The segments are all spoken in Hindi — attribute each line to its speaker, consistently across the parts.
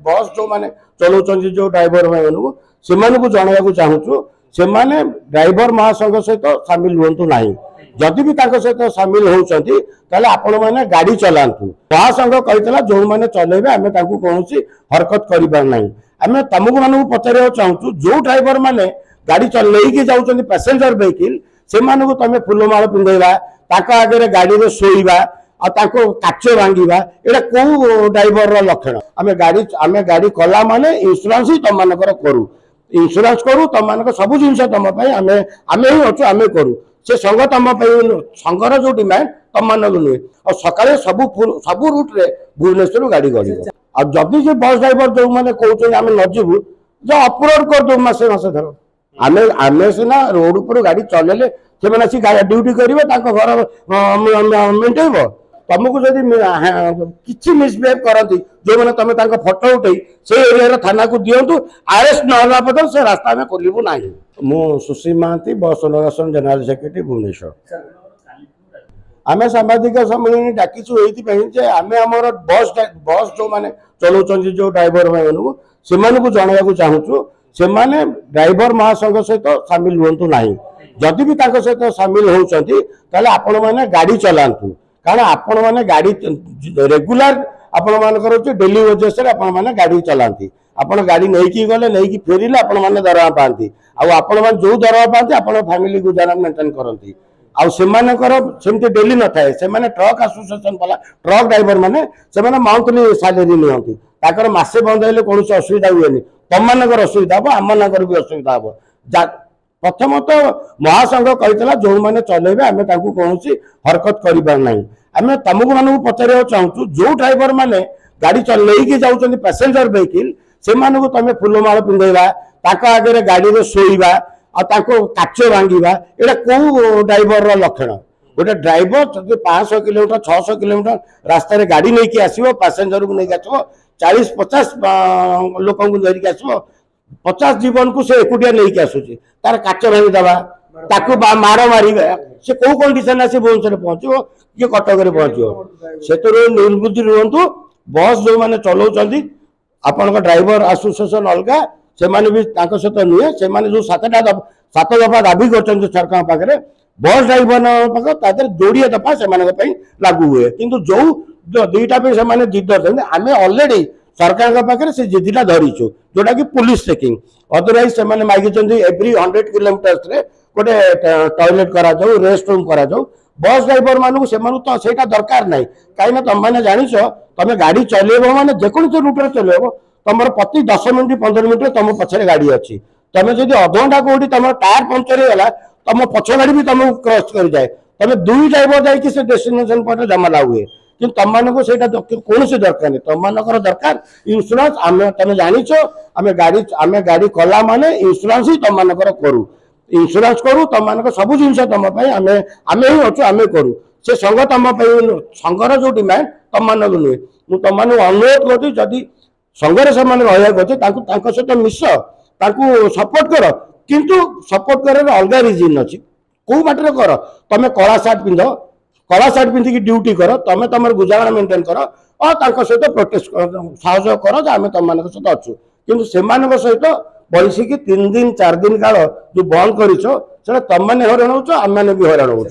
Speaker 1: बस जो मैंने चलाउछन्ति जो ड्राइवर भाई से जनवाक चाहूँ से ड्राइवर महासंघ सहित सामिल हुंतु नहीं जदि भी सहित सामिल होती आपण मैंने गाड़ी चलातु महासंघ कहता जो मैंने चलेबे आम कौन हरकत करना आम तुमको मानू पचार चाहूँ जो ड्राइवर मैंने गाड़ी चलैकी जाऊँ पैसेंजर व्हीकल से तुम फूलमाल पिंधेबा आगे गाड़ी में शोवा काच भांगा ये कौ ड्राइवर लक्षण आम गाड़ी कला माने इंश्योरेंस ही तुम मान करू इंश्योरेंस करू तुम मान सब जिन तुम आम ही अच्छु आम करू से संघ तुम संघर जो डिमांड तुम मान नुहे और सकाଳେ सब रूट रे भुवनेश्वर गाड़ी गड़ी जदि से बस ड्राइवर जो मैंने कहते आम नजीबू जो अपलोड कर दो मसे धर आम आम सीना रोड पर गाड़ी चलेले से ड्यूटी करेंगे घर मेटेब तुमको जब कि मिसबिहेव करती जो मैंने तुम फोटो उठे से एरिया थाना को दिंतु आरेस्ट ना पदम से रास्ता में खोलू ना मु सुशील महांती बस ऑर्गेनाइजेशन जनरल सेक्रेटरी भुवनेश्वर आम सांबादिक सम्मेलन डाकिचु ये आम आमर बस बस जो मैंने चलाउछन्ति जो ड्राइवर भाई से जनवाक चाहूँ से ड्राइवर महासंघ सहित सामिल हुंतु नहीं जदि भी सहित सामिल होती आपण मैंने गाड़ी चलातु कारण आपण मैंने गाड़ी रेगुलर आपण मानकर डेली वेजेस मैंने गाड़ी चलाती आपण गाड़ी नहीं गले नहीं फेरिले आपण मैंने दरवा पाती आपण मैंने जो दरवा पाती आप फैमिली गुजारा मेंटेन करती आमती डेली न थाए से ट्रक एसोसिएशन वाला ट्रक ड्राइवर मैंने मंथली सैलरी नियंती ताकर मासे बंद हेल्ले कौन असुविधा हुए तुम मानकर असुविधा हम आम मानकर भी असुविधा हम प्रथमत महासंघ कहता जो मैंने चलेबे आम कौन हरकत करना आम तुमको मानू पचार चाहूँ जो ड्राइवर मैंने गाड़ी चलैकी जाऊँ पैसेंजर व्हीकल से तुम फूलमाल पिंधेबा आगे गाड़ी में शोवा काच भांगा ये कौ ड्राइवर लक्षण गोटे ड्राइवर 500 किलोमीटर 600 किलोमीटर रास्ता गाड़ी नहीं आसो पैसेंजर को लेकिन आसो 40-50 लोक धरिक आसो 50 जीवन को से एकुटिया नहीं आसूसी तार काच भांगीदे माड़ मारे से कौ कंडीशन आसी भुवनेश्वर पहुंचो कि कटक पहुंचो से निर्बुद्धि रुहतु बस जो मैंने चलाउछन्ति आपण ड्राइवर एसोसिएशन अलग से भी सहित नुहे से जो 7 दफा दाबी कर सरकार पाखे बस ड्राइवर जोड़िए दफा से लागू हुए किंतु जो दुईटा से जिद धरते आम अलरेडी सरकार पाखे से जिदीटा धरीचु जोटा कि पुलिस चेकिंग अदरवाइज से मागिंट एव्री 100 किलोमीटर गोटे टॉयलेट करा जाऊ रेस्ट रूम करा जाऊ बस ड्राइवर मानू से तो दरकार ना कहीं तुम मैंने जाच तुम गाड़ी चलेब मैंने जेकोसी रूट चलेब तुम प्रति 10 मिनट 15 मिनट तुम पछे गाड़ी अच्छी तुम जब अध घंटा कौटी तुम टायर पंचर होगा तुम पछ गाड़ी भी तुमको क्रॉस कर जाए तुम दुई ड्राइवर जाकि डेस्टिनेशन पर जमाला हुए कि तुम मानक कौन से दरकार नहीं तुम मानकर दरकार इंश्योरेंस आम तुम जाच आम गाड़ी कला माने इंश्योरेंस ही तुम मानकर करू इंश्योरेंस करू तुम मान सब जिन तुम आम ही अच्छु आम करू से संघ तुम संघर जो डिमांड तुम मान नुहे मुझे तुम अनुरोध करुँ जदि संघरे से सहित मिस सपोर्ट कर किंतु सपोर्ट कर अलग रिजन अच्छी कौ बाटर कर तुम कला सार्ट पिंधिकी ड्यूटी कर तुम तुम गुजारा मेंटेन कर और सहित प्रोटेस्ट सहयोग कर आम तुम मान सहित अच्छु किंतु से सहित बैसिकी 3 दिन 4 दिन काल जो बंद कर तुम मैंने हराण हो आम मैंने भी हराण हो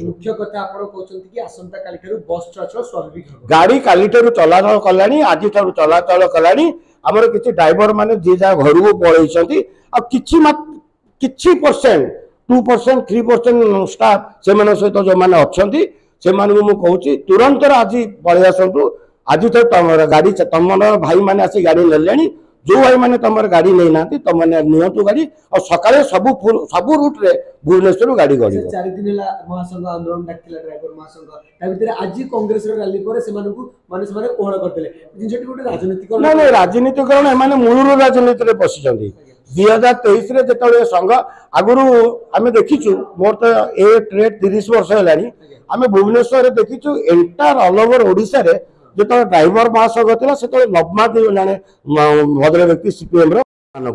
Speaker 1: गाड़ी काली चलाचल कलानी आज चलाचल कलानी आमर किसी ड्राइवर मैंने जी जहाँ घर को पलैंती कि परसेंट 2% 3% स्टाफ से सहित जो मैंने अच्छा से मुझे तुरंत आज पलि आसतु आज तो तुम गाड़ी तुम भाई मैंने आसी गाड़ी ले जो भाई मैंने तुम गाड़ी नहीं ना तुम मैंने नियंतु गाड़ी और सकाळे सब रूट रे भुवनेश्वर गाड़ी गड़ी
Speaker 2: 4 दिन महासंघ आंदोलन डाकिला ड्राइवर महासंघ आज कांग्रेस रैली माने कोहळ करथिले जिंजटी गोटे राजनीतिक
Speaker 1: ना राजनीतिकरण माने मूलर राजनीति रे पसिचंदी 2023 रे जेतले संघ आगुरु आमे देखिछु मोर तो ए ट्रेड 30 वर्ष हेलानी आमे भुवनेश्वर रे देखिछु एंटायर ऑल ओवर ओडिसा रे जो ड्राइवर महासंघ था से नवमादी जाने भद्र व्यक्ति सीपीएम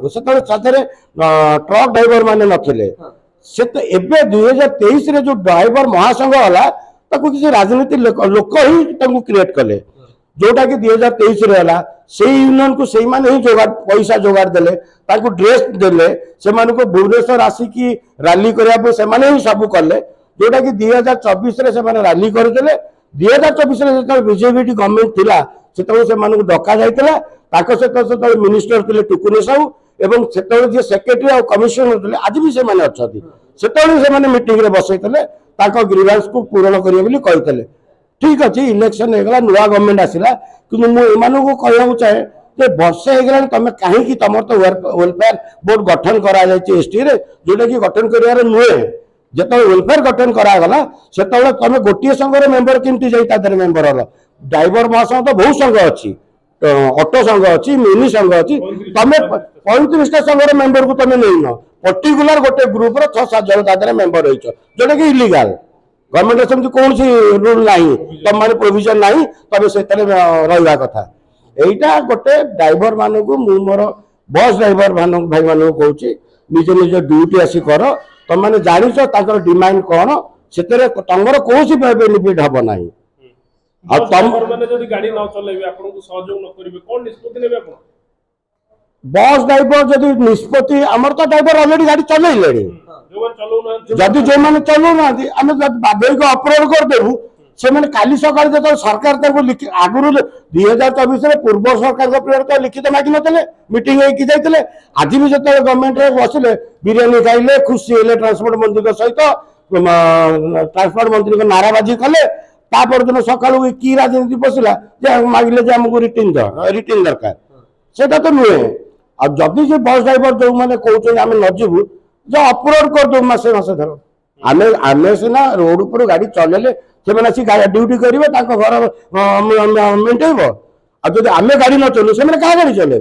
Speaker 1: से ट्रक ड्राइवर माने नथिले से तो एबे 2023 रे जो ड्राइवर महासंघ होला ताको किसी राजनीति लोक ही क्रिएट कले जोटा कि 2023 है से यूनियन को से ही जोगाड़ पैसा जोगाड़ देले ड्रेस देले से भुवनेश्वर आसिक राली करने से ही सब कले जोटा कि 2024 राली करदे 2024 बीजेपी गवर्नमेंट थिला से डका जाता सहित मिनिस्टर थे टुकुनी साहू एवं से सेक्रेटरी और कमिशनर थे आज भी से मीटिंग रे बसई ग्रीवांस को पूरण करें ठीक अच्छे इलेक्शन होगा नुआ गवर्नमेंट आसला कि मुझे कहना चाहे जे वर्षे होगा तुम कहीं तुम तो वेलफेयर बोर्ड गठन कराई एसटी रे जोटा कि गठन कर नुहे जो वेलफेयर गठन करागला से तुम गोटे संघर मेम्बर केमती जाइए मेम्बर ड्राइवर महासंघ तो बहुत संघ अच्छी ऑटो संघ अच्छी मिनी संघ अच्छी तुम 35टा संघर मेम्बर को तुम नहीं पर्टिकुलर गोटे ग्रुप 6-7 जन मेम्बर रही जोटा कि इलीगल गवर्नमेंट सेमती कौन सी रूल ना तुम मैंने प्रोविजन ना तुम से रहा कथा यहीटा गोटे ड्राइवर मान को मोर बस ड्राइवर भाई मान कहूँ निज निज ड्यूटी आसी कर तुम मैंने जाच डिमांड कौन से तुम कौन बेनिफिट हम ना बस ड्राइवर जदि निष्पत्ति आमर तो ड्राइवर अलरेडी गाड़ी चलैले जदि जो मैंने चलू ना आम बाध्यक अपलोड करदेबू से मैंने काली सकाल जो सरकार आगुरी 2024 पूर्व सरकार पीरियड तो लिखित मागी नଥିଲେ मीटिंग जाते आज भी जो गवर्नमेंट बसिले बिरियानी खाइले खुशी हेले ट्रांसपोर्ट मंत्री सहित ट्रांसपोर्ट मंत्री को नाराबाजी कले दिन सका कि राजनीति पशिला मागिले आमको रिटर्न दरकार से तो नुहे आ जदि से बस ड्राइवर जो मैंने कहते आम नजीबू जो अपलोड करदे मसे धर आम आम सीना रोड पर गाड़ी चलेले से ड्यूटी करेंगे घर मेटेब आदि आम गाड़ी न चलू से क्या गाड़ी चले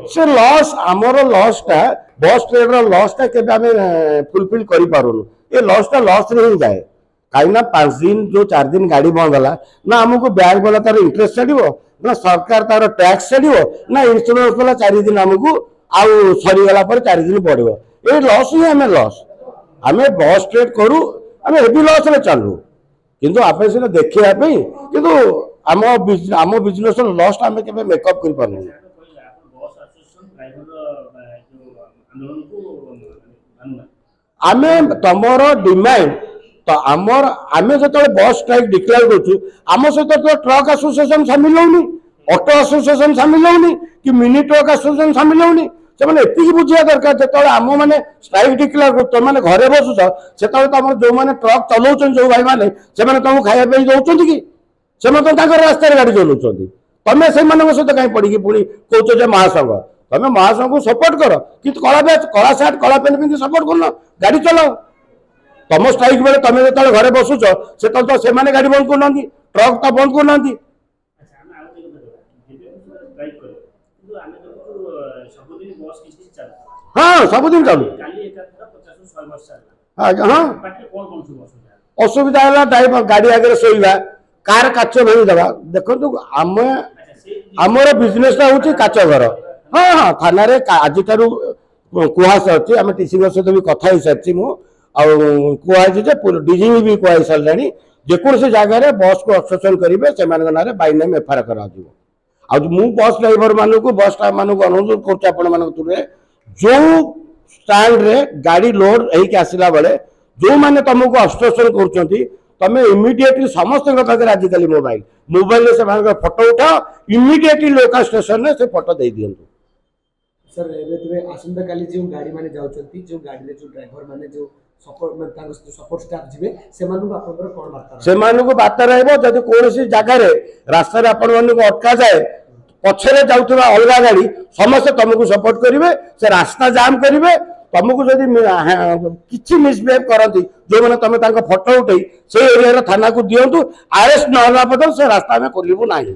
Speaker 1: से लॉस आमर लॉसटा बस ट्रेड लॉसटा के फुलफिल करूँ ये लॉसटा लॉस रे ही जाए कहीं 5 दिन जो 4 दिन गाड़ी बंद है ना आमको बैंक वाला तार इंटरेस्ट छाड़ो ना सरकार तार टैक्स छाड़ो ना इंश्योरेंस वाला 4 दिन आमको आउ सरीगला 4 दिन पड़ो ये लॉस ही आम लॉस आम बस ट्रेड करूँ आम हेवी लॉस रे चलू किंतु आप सीना देखापी किंतु आम बिजनेस लॉस आम के मेकअप कर पार्नु आम तुमर डिमांड तो आमर आम जो बस स्ट्राइक डिक्लेयर करम सहित तो ट्रक एसोसिएशन सामिल होनी ऑटो एसोसिएशन सामिल होनी कि मिनी ट्रक एसोसिएशन सामिल होनी से बुझा दरकार जो आम मैंने स्ट्राइक डिक्लेयर कर तुम मैंने घरे बसुच से तुम जो मैंने ट्रक चलाऊँ जो भाई मैंने तुमको खायापी दौरान कि रास्तार गाड़ी चलाऊँ तुम से सहित कहीं पड़ी पुणी कौच महासंघ तुम महासंघ को सपोर्ट कर कि कला सार्ट कला पेन पिंधि सपोर्ट कर गाड़ी चलाओ तुम स्ट्राइक बेले तुम जो घरे बसुच से तो गाड़ी बंद करना ट्रक तो बंद करना हाँ सबुदिन चलू हाँ असुविधा है ड्राइवर गाड़ी आगे शोवा कार काच भाईदेवा देखो आमर बिजनेसटा हूँ काच घर हाँ हाँ थाना आज कहस अच्छी आम टीसी सहित भी कथा सारी मुझे डीजी भी कह सारा जेकोसी जगह बस को ऑब्स्ट्रक्शन करेंगे से ना बाय नेम एफआईआर कर बस ड्राइवर मान को बस स्टाफ मान को अनुरोध कर जो स्टैंड रे गाड़ी लोड होके आसला बेले जो मैंने तुमको ऑब्स्ट्रक्शन कर तुम इमिडिएटली समस्त आजिकल मोबाइल मोबाइल से फोटो उठाओ इमिडिएटली लोकल स्टेशन में से फोटो दे दिंतु
Speaker 2: सर आसंता काली जो गाड़ी माने जाउछंती जो गाड़ी रे जो ड्राइवर माने जो सपोर्ट में तांको सपोर्ट स्टाफ जिवे सेमानु आपनकर कोन बार्ता
Speaker 1: सेमानु को बार्ता रहबो जदि कोनोसी जगह रे रास्ता रे आपन मानु को अटका जाए पछरे जाउथबा अलगा गाड़ी समस्त तुमको सपोर्ट करिवे से रास्ता जाम करिवे तुमको जदि किछि मिसबिहेव करंती जो माने तुम तांको फोटो उठै से एरिया रे थाना को दियंतु अरेस्ट न होला पदर से रास्ता में करलिबो नाही।